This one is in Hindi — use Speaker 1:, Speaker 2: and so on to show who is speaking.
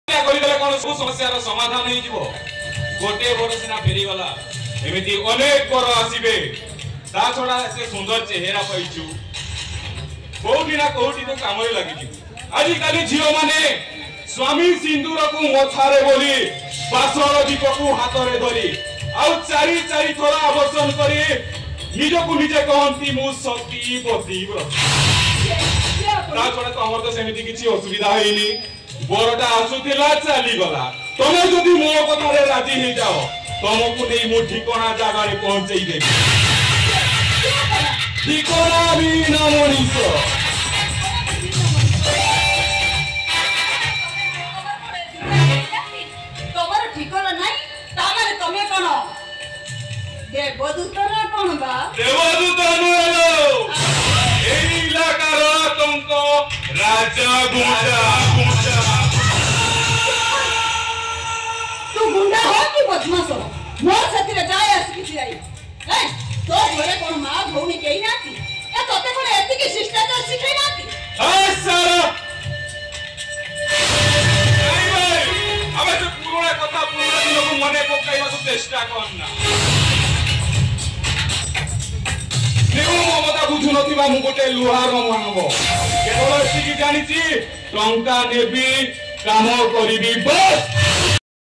Speaker 1: सब समस्या समाधान हो गोटे बर सीना फेरी गला एमती अनेक बर आसबे ता छड़ा एते सुंदर चेहरा पाइछु कोठी ना कोठी तो काम लगी आज काली झियो माने स्वामी सिंदूर को मथारे बोली बासर दीप को हाथ रे धरी आउ चारी चारी थोड़ा आवर्षण करी निज को निजे कहंती मु सती पतिव्रत ता छड़ा तो हमर तो सेमिति किछि असुविधा होइनी बरटा आसुथिला चली गला तमे जदि मो कथा रे राजी हे जाओ तुमको नहीं मु ठिकाना जगह रे पहुंचाई देबी ठिकाना भी ना मनीष
Speaker 2: तमर ठिकाना नहीं तामारे तमे कोन देवदूत ना कोन बा
Speaker 1: देवदूत नुलो एई इलाकार आतंक राजा गुंडा
Speaker 2: तू गुंडा हो कि बदमाश हो मोर सतिरे जाय आस किछि जाई ए तो घरे कोन मां भौनी केही नाती ए तते कोन एति कि शिष्टाचार सिखै नाती
Speaker 1: हाय सारा आई भाई अब से पुराना कथा पुराना दिन को मने पकाइबा को चेष्टा करना नेउ ममता बुझु नथिबा मु गोटे लुहार मानब केवल एति कि जानिछि टंका नेबी काम करिबी बस